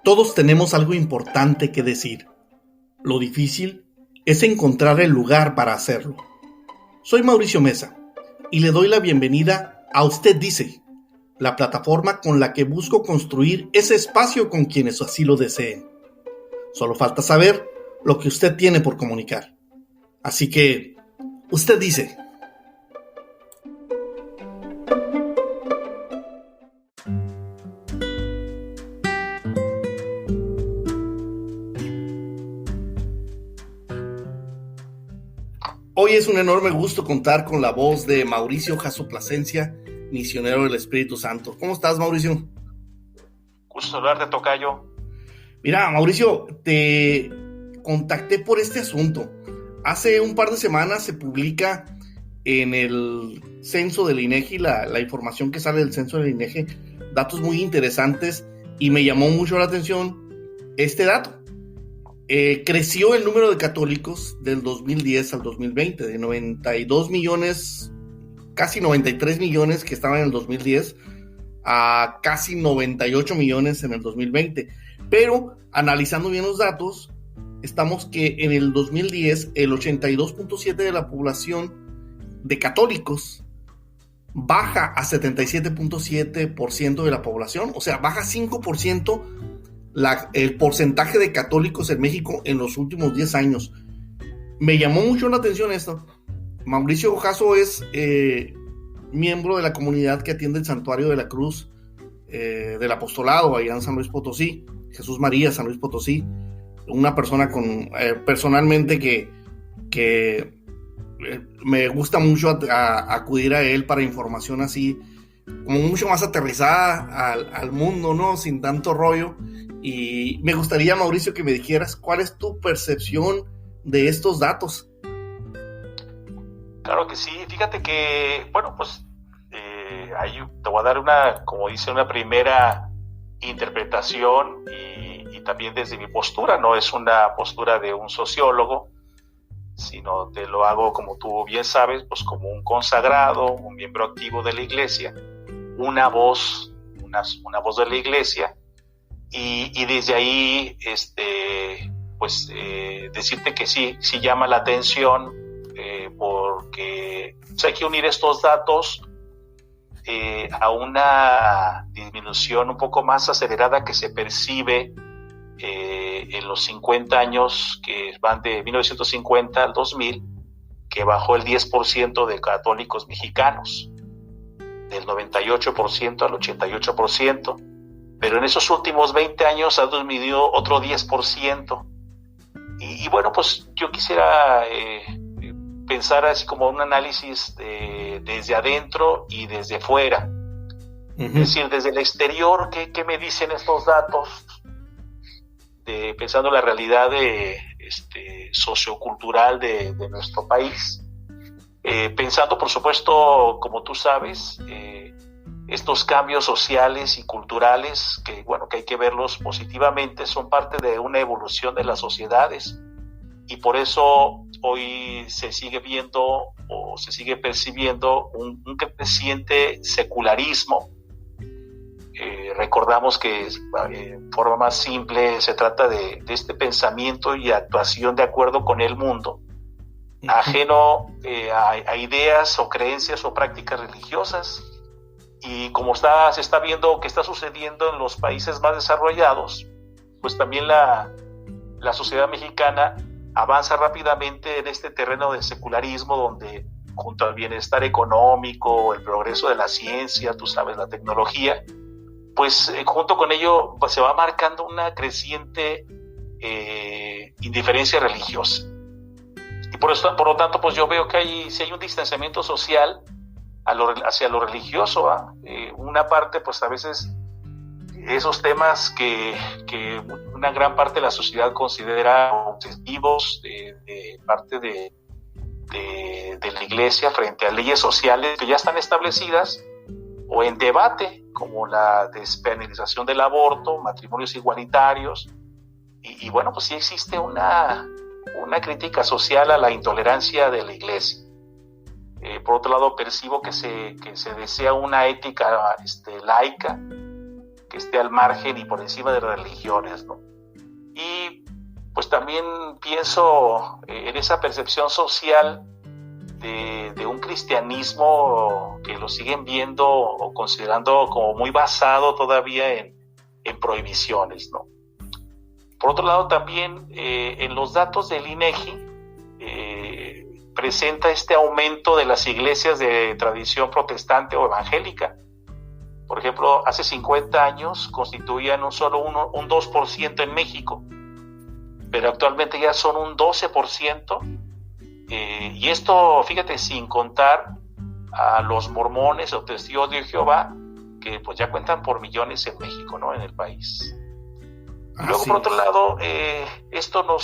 Todos tenemos algo importante que decir. Lo difícil es encontrar el lugar para hacerlo. Soy Mauricio Mesa y le doy la bienvenida a Usted Dice, la plataforma con la que busco construir ese espacio con quienes así lo deseen. Solo falta saber lo que usted tiene por comunicar. Así que, Usted Dice. Hoy es un enorme gusto contar con la voz de Mauricio Jasso Plasencia, misionero del Espíritu Santo. ¿Cómo estás, Mauricio? Gusto saludarte, tocayo. Mira, Mauricio, te contacté por este asunto. Hace un par de semanas se publica en el censo del INEGI, la información que sale del censo del INEGI, datos muy interesantes, y me llamó mucho la atención este dato. Creció el número de católicos del 2010 al 2020, de 92 millones, casi 93 millones que estaban en el 2010, a casi 98 millones en el 2020. Pero analizando bien los datos, estamos que en el 2010 el 82.7% de la población de católicos baja a 77.7% de la población, o sea, baja 5% el porcentaje de católicos en México en los últimos 10 años. Me llamó mucho la atención esto. Mauricio Jasso es miembro de la comunidad que atiende el Santuario de la Cruz del Apostolado allá en San Luis Potosí, Jesús María, San Luis Potosí. Una persona personalmente que me gusta mucho acudir a él para información así, como mucho más aterrizada al mundo, ¿no? Sin tanto rollo. Y me gustaría, Mauricio, que me dijeras cuál es tu percepción de estos datos. Claro que sí. Fíjate que, bueno, pues ahí te voy a dar una primera interpretación y también desde mi postura. No es una postura de un sociólogo, sino te lo hago, como tú bien sabes, pues como un consagrado, un miembro activo de la iglesia, una voz de la iglesia, y desde ahí decirte que sí llama la atención, porque hay que unir estos datos a una disminución un poco más acelerada que se percibe en los 50 años que van de 1950 al 2000, que bajó el 10% de católicos mexicanos, del 98% al 88%, pero en esos últimos 20 años ha disminuido otro 10%. Y bueno, pues yo quisiera pensar así como un análisis desde adentro y desde fuera. Uh-huh. Es decir, desde el exterior, ¿qué me dicen estos datos? Pensando en la realidad sociocultural de nuestro país. Pensando, por supuesto, como tú sabes, estos cambios sociales y culturales que hay que verlos positivamente, son parte de una evolución de las sociedades, y por eso hoy se sigue viendo o se sigue percibiendo un creciente secularismo. Recordamos que en forma más simple se trata de este pensamiento y actuación de acuerdo con el mundo, ajeno a ideas o creencias o prácticas religiosas. Y como se está viendo que está sucediendo en los países más desarrollados, pues también la sociedad mexicana avanza rápidamente en este terreno de secularismo, donde junto al bienestar económico, el progreso de la ciencia, tú sabes, la tecnología, pues junto con ello pues, se va marcando una creciente indiferencia religiosa. Y por lo tanto, pues yo veo que si hay un distanciamiento social hacia lo religioso, una parte, pues a veces esos temas que una gran parte de la sociedad considera obsesivos de parte de la iglesia frente a leyes sociales que ya están establecidas o en debate, como la despenalización del aborto, matrimonios igualitarios, y bueno, pues sí existe una crítica social a la intolerancia de la iglesia. Por otro lado, percibo que se desea una ética laica, que esté al margen y por encima de las religiones, ¿no? Y pues también pienso en esa percepción social de un cristianismo que lo siguen viendo o considerando como muy basado todavía en prohibiciones, ¿no? Por otro lado, también en los datos del INEGI presenta este aumento de las iglesias de tradición protestante o evangélica. Por ejemplo, hace 50 años constituían un 2% en México, pero actualmente ya son un 12%, y esto, fíjate, sin contar a los mormones o testigos de Jehová, que pues ya cuentan por millones en México, ¿no? En el país. Luego, por otro lado, esto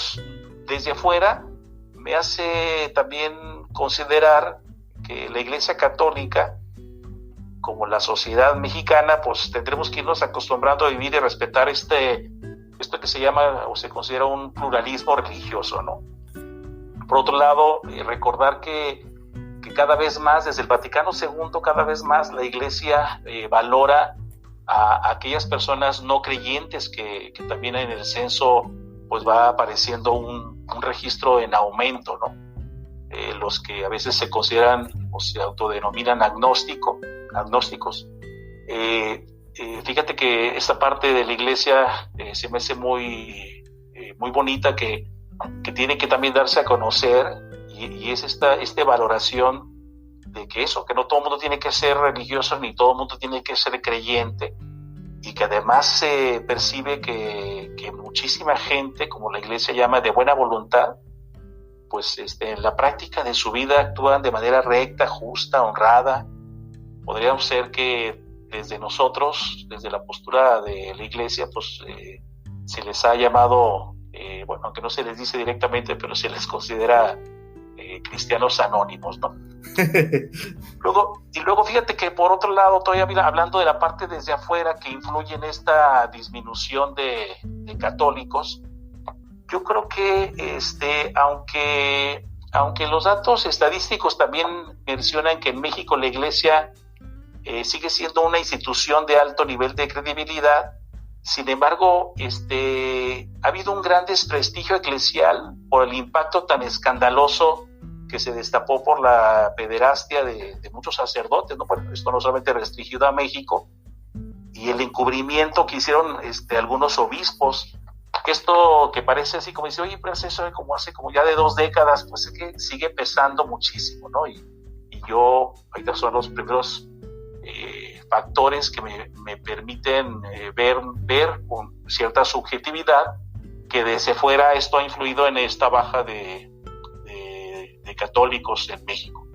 desde afuera, me hace también considerar que la Iglesia Católica, como la sociedad mexicana, pues tendremos que irnos acostumbrando a vivir y respetar esto que se llama o se considera un pluralismo religioso, ¿no? Por otro lado, recordar que cada vez más, desde el Vaticano II, cada vez más la Iglesia valora a aquellas personas no creyentes que también en el censo pues va apareciendo un registro en aumento, ¿no? Los que a veces se consideran o se autodenominan agnósticos. Fíjate que esta parte de la Iglesia se me hace muy bonita, que tiene que también darse a conocer, y es esta valoración de que no todo el mundo tiene que ser religioso ni todo el mundo tiene que ser creyente, y que además se percibe que muchísima gente, como la Iglesia llama, de buena voluntad, pues en la práctica de su vida actúan de manera recta, justa, honrada. Podríamos ser que desde nosotros, desde la postura de la Iglesia, pues se les ha llamado, bueno, aunque no se les dice directamente, pero se les considera cristianos anónimos, ¿no? Luego fíjate que por otro lado, todavía hablando de la parte desde afuera que influye en esta disminución de católicos, yo creo que aunque los datos estadísticos también mencionan que en México la Iglesia sigue siendo una institución de alto nivel de credibilidad, sin embargo, ha habido un gran desprestigio eclesial por el impacto tan escandaloso que se destapó por la pederastia de muchos sacerdotes, ¿no? Bueno, esto no solamente restringido a México, y el encubrimiento que hicieron algunos obispos. Esto que parece así como dice, oye, pero eso hace como ya de 2 décadas, pues es que sigue pesando muchísimo, ¿no? Y yo, ahorita son los primeros factores que me permiten ver con cierta subjetividad que desde fuera esto ha influido en esta baja de católicos en México.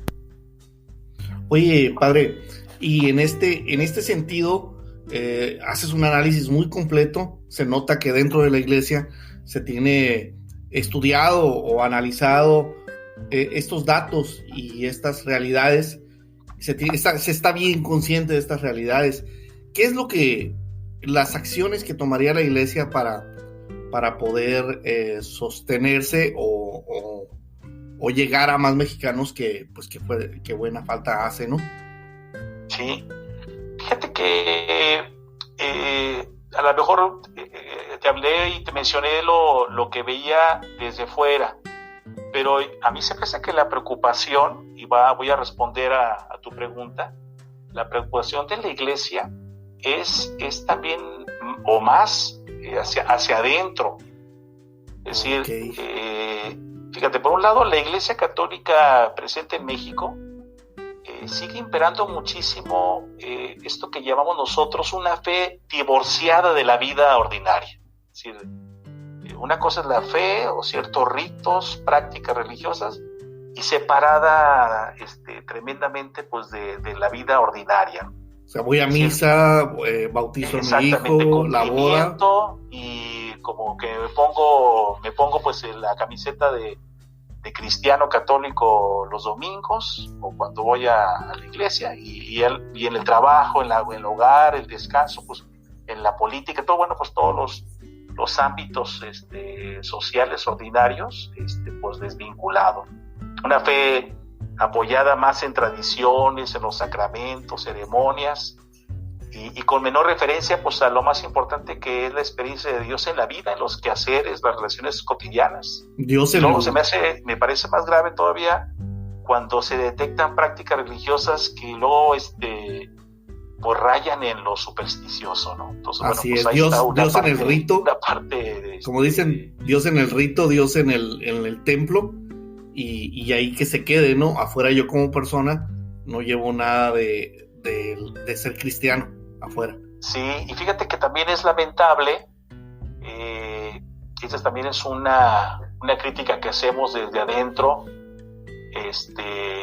Oye, padre, y en este sentido haces un análisis muy completo. Se nota que dentro de la Iglesia se tiene estudiado o analizado estos datos y estas realidades. Se está bien consciente de estas realidades. ¿Qué es las acciones que tomaría la Iglesia para poder sostenerse o llegar a más mexicanos que buena falta hace, ¿no? Sí, fíjate que a lo mejor te hablé y te mencioné lo que veía desde fuera, pero a mí se me hace que la preocupación, y voy a responder a tu pregunta, la preocupación de la Iglesia es también, o más, hacia adentro. Es decir, fíjate, por un lado, la Iglesia Católica presente en México sigue imperando muchísimo esto que llamamos nosotros una fe divorciada de la vida ordinaria. Es decir, una cosa es la fe o ciertos ritos, prácticas religiosas, y separada tremendamente pues de la vida ordinaria. O sea, voy a misa, bautizo a mi hijo, la boda. Y como que me pongo pues la camiseta de cristiano católico los domingos o cuando voy a la iglesia, y en el trabajo, en el hogar, el descanso, pues en la política, todo, bueno, pues todos los ámbitos sociales ordinarios, pues desvinculado. Una fe apoyada más en tradiciones, en los sacramentos, ceremonias, y con menor referencia pues a lo más importante que es la experiencia de Dios en la vida, en los quehaceres, las relaciones cotidianas. Dios y luego me parece más grave todavía cuando se detectan prácticas religiosas que luego pues rayan en lo supersticioso, ¿no? Entonces, así bueno, pues es, Dios parte, en el rito, una parte como dicen, Dios en el rito, Dios en el templo, y ahí que se quede, ¿no? Afuera yo como persona no llevo nada de ser cristiano afuera. Sí, y fíjate que también es lamentable, esa también es una crítica que hacemos desde adentro,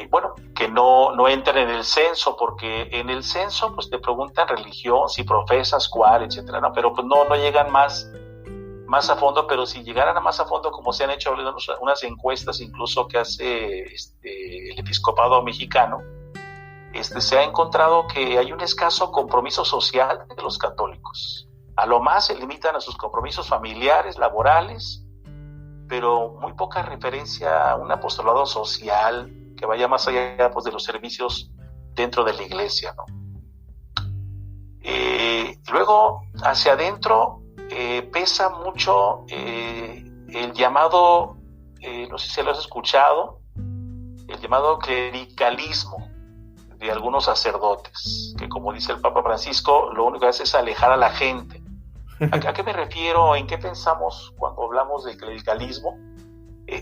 bueno, que no entran en el censo, porque en el censo pues te preguntan religión, si profesas, cuál, etcétera, ¿no? Pero pues no llegan más a fondo, pero si llegaran a más a fondo, como se han hecho unas encuestas incluso que hace el episcopado mexicano, se ha encontrado que hay un escaso compromiso social de los católicos. A lo más se limitan a sus compromisos familiares, laborales, pero muy poca referencia a un apostolado social que vaya más allá pues, de los servicios dentro de la iglesia, ¿no? Luego, hacia adentro, pesa mucho el llamado, no sé si lo has escuchado, el llamado clericalismo de algunos sacerdotes, que como dice el Papa Francisco, lo único que hace es alejar a la gente. ¿A qué me refiero? ¿En qué pensamos cuando hablamos de clericalismo?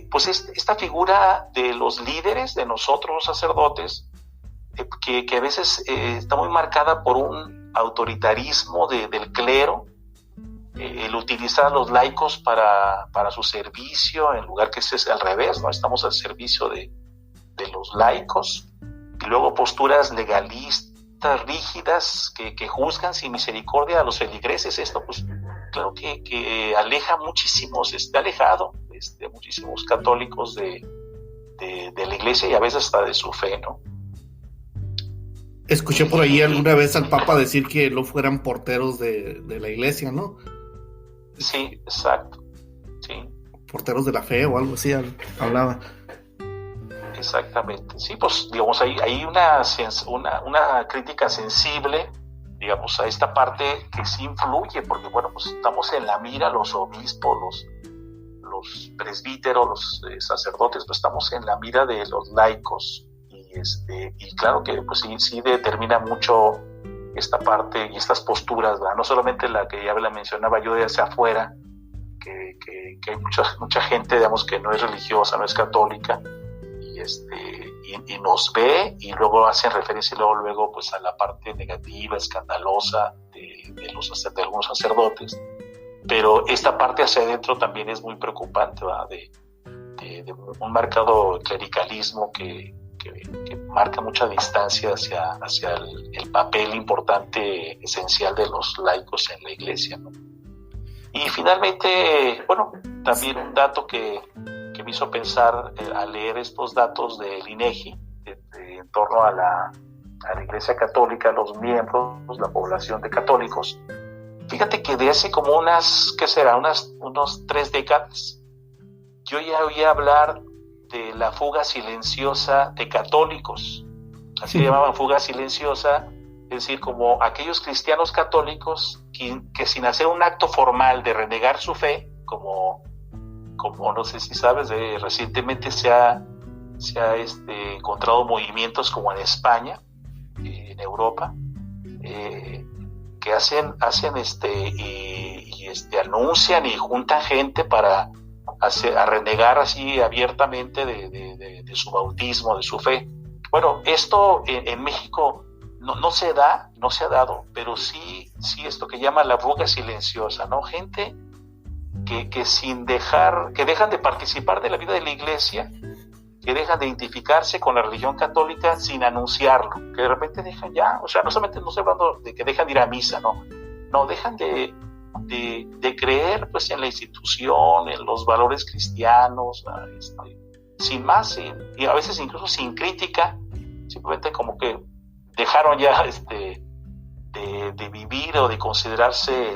Pues esta figura de los líderes, de nosotros los sacerdotes, que a veces está muy marcada por un autoritarismo del clero, el utilizar a los laicos para su servicio, en lugar que es al revés, ¿no? Estamos al servicio de los laicos, y luego posturas legalistas, rígidas, que juzgan sin misericordia a los feligreses. Esto pues claro que aleja muchísimos, está alejado muchísimos católicos de la iglesia y a veces hasta de su fe, ¿no? Escuché por ahí alguna vez al Papa decir que no fueran porteros de la iglesia, ¿no? Sí, exacto, sí. Porteros de la fe o algo así hablaba. Exactamente, sí, pues digamos hay una crítica sensible, digamos, a esta parte que sí influye, porque bueno, pues estamos en la mira, los obispos, los presbíteros, los sacerdotes, pues estamos en la mira de los laicos, y claro que pues sí determina mucho esta parte y estas posturas, ¿verdad? No solamente la que ya la mencionaba yo de hacia afuera, que hay mucha gente, digamos, que no es religiosa, no es católica, y nos ve y luego hacen referencia luego pues a la parte negativa, escandalosa de algunos sacerdotes, pero esta parte hacia adentro también es muy preocupante, ¿verdad? De un marcado clericalismo que marca mucha distancia hacia el papel importante, esencial de los laicos en la iglesia, ¿no? Y finalmente, bueno, también un dato que me hizo pensar al leer estos datos del INEGI en torno a la Iglesia Católica, los miembros, la población de católicos. Fíjate que de hace como unos 3 décadas, yo ya oía hablar de la fuga silenciosa de católicos. Así le llamaban fuga silenciosa, es decir, como aquellos cristianos católicos que sin hacer un acto formal de renegar su fe, como no sé si sabes, recientemente se ha encontrado movimientos como en España, en Europa, que hacen anuncian y juntan gente para a renegar así abiertamente de su bautismo, de su fe. Bueno, esto en México no se ha dado, pero sí esto que llama la fuga silenciosa, ¿no? Gente que dejan de participar de la vida de la iglesia, que dejan de identificarse con la religión católica sin anunciarlo, que de repente dejan ya, o sea, no solamente no estoy hablando de que dejan de ir a misa, no dejan de creer pues en la institución, en los valores cristianos, sin más, y a veces incluso sin crítica, simplemente como que dejaron ya de vivir o de considerarse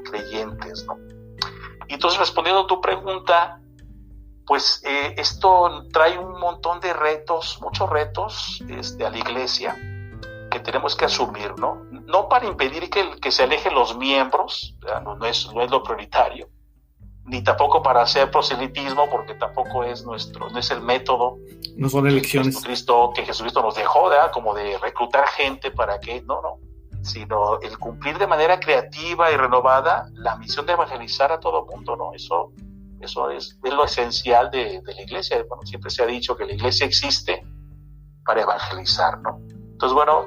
creyentes, ¿no? Y entonces, respondiendo a tu pregunta, pues esto trae un montón de retos, muchos retos a la iglesia, que tenemos que asumir, ¿no? No para impedir que se alejen los miembros, no es lo prioritario, ni tampoco para hacer proselitismo, porque tampoco no es el método. No son elecciones. Que Jesucristo nos dejó, ¿verdad? Como de reclutar gente para que, no, sino el cumplir de manera creativa y renovada la misión de evangelizar a todo mundo, ¿no? Eso es lo esencial de la iglesia. Bueno, siempre se ha dicho que la iglesia existe para evangelizar, ¿no? Entonces, bueno,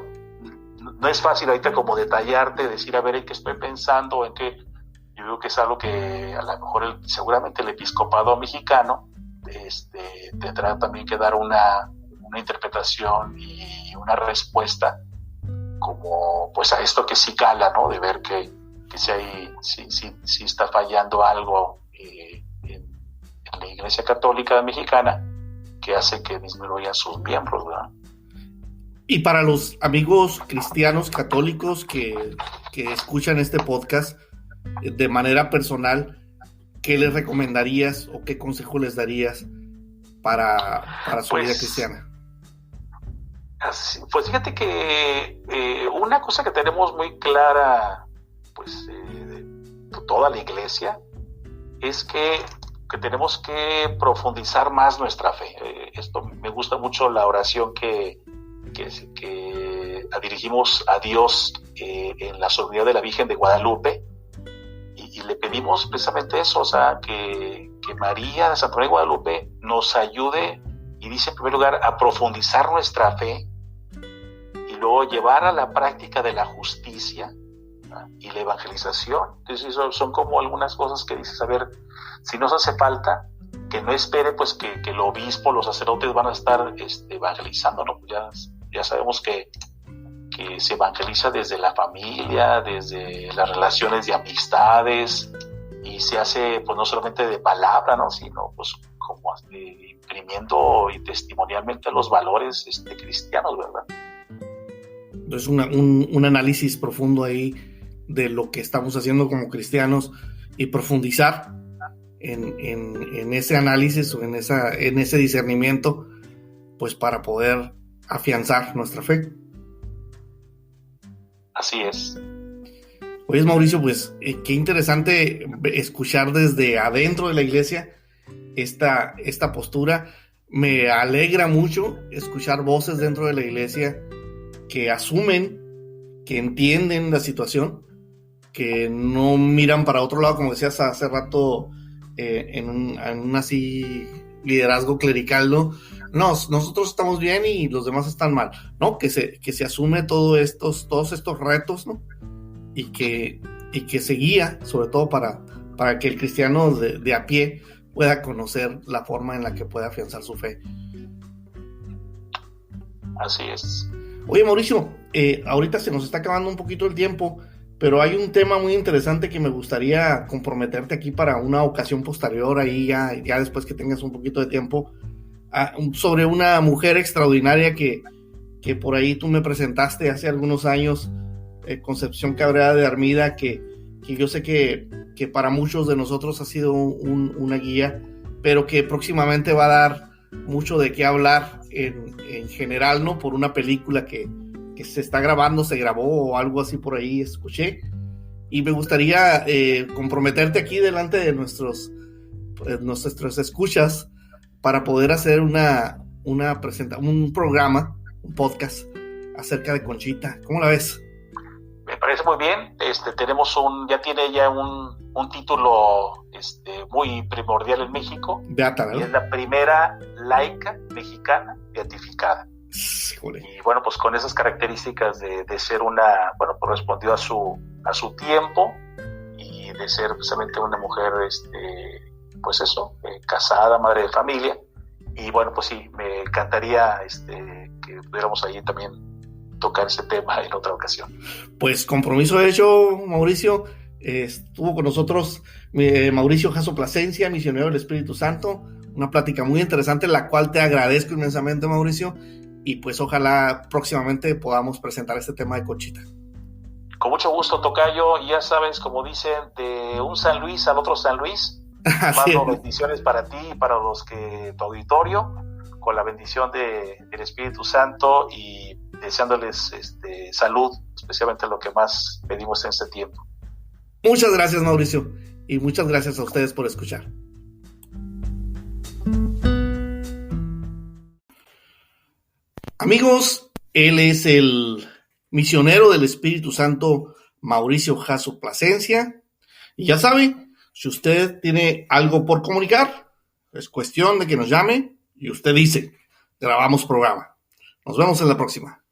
no es fácil ahorita como detallarte, decir, a ver, en qué estoy pensando, en qué. Yo creo que es algo que a lo mejor seguramente el episcopado mexicano tendrá también que dar una interpretación y una respuesta como pues a esto que sí cala, ¿no? De ver que si está fallando algo en la Iglesia Católica Mexicana que hace que disminuyan sus miembros, ¿verdad? Y para los amigos cristianos católicos que escuchan este podcast de manera personal, ¿qué les recomendarías o qué consejo les darías para su vida cristiana? Pues fíjate que una cosa que tenemos muy clara, pues de toda la iglesia, es que tenemos que profundizar más nuestra fe. Esto me gusta mucho la oración que dirigimos a Dios en la solemnidad de la Virgen de Guadalupe, y le pedimos precisamente eso, o sea, que María de Santa María de Guadalupe nos ayude, y dice en primer lugar, a profundizar nuestra fe, y luego llevar a la práctica de la justicia, ¿no? Y la evangelización. Entonces son como algunas cosas que dices, a ver, si nos hace falta, que no espere pues que el obispo, los sacerdotes van a estar evangelizando, ¿no? Ya sabemos que se evangeliza desde la familia, desde las relaciones de amistades, y se hace pues no solamente de palabra, ¿no? Sino pues como imprimiendo y testimonialmente los valores cristianos, ¿verdad? Entonces un análisis profundo ahí de lo que estamos haciendo como cristianos y profundizar en ese análisis o en ese discernimiento, pues para poder afianzar nuestra fe. Así es. Oye, Mauricio, pues qué interesante escuchar desde adentro de la iglesia esta postura. Me alegra mucho escuchar voces dentro de la iglesia que asumen, que entienden la situación, que no miran para otro lado, como decías hace rato, en un así liderazgo clerical, ¿no? Nosotros estamos bien y los demás están mal, ¿no? Que se asume todos estos retos, ¿no? Y que se guía, sobre todo para que el cristiano de a pie pueda conocer la forma en la que puede afianzar su fe. Así es. Oye, Mauricio, ahorita se nos está acabando un poquito el tiempo, pero hay un tema muy interesante que me gustaría comprometerte aquí para una ocasión posterior, ahí ya después que tengas un poquito de tiempo, sobre una mujer extraordinaria que por ahí tú me presentaste hace algunos años, Concepción Cabrera de Armida, que yo sé que para muchos de nosotros ha sido una guía, pero que próximamente va a dar mucho de qué hablar en general, ¿no? Por una película que se está grabando, se grabó o algo así por ahí, escuché, y me gustaría comprometerte aquí delante de nuestros escuchas para poder hacer un programa, un podcast acerca de Conchita. ¿Cómo la ves? Me parece muy bien. Tiene ya un título muy primordial en México. Beata, ¿verdad? Y es la primera laica mexicana beatificada. Híjole. Y bueno, pues con esas características de ser correspondió a su tiempo, y de ser precisamente una mujer, casada, madre de familia. Y bueno, pues sí, me encantaría que pudiéramos ahí también tocar ese tema en otra ocasión. Pues compromiso hecho, Mauricio. Estuvo con nosotros Mauricio Jasso Plasencia, misionero del Espíritu Santo. Una plática muy interesante, la cual te agradezco inmensamente, Mauricio. Y pues ojalá próximamente podamos presentar este tema de Conchita. Con mucho gusto, tocayo. Y ya sabes, como dicen, de un San Luis al otro San Luis. Mando bendiciones para ti y para tu auditorio, con la bendición del Espíritu Santo, y deseándoles salud, especialmente lo que más pedimos en este tiempo. Muchas gracias, Mauricio, y muchas gracias a ustedes por escuchar. Amigos, él es el misionero del Espíritu Santo, Mauricio Jasso Plasencia. Y ya sabe, si usted tiene algo por comunicar, es cuestión de que nos llame y usted dice, grabamos programa. Nos vemos en la próxima.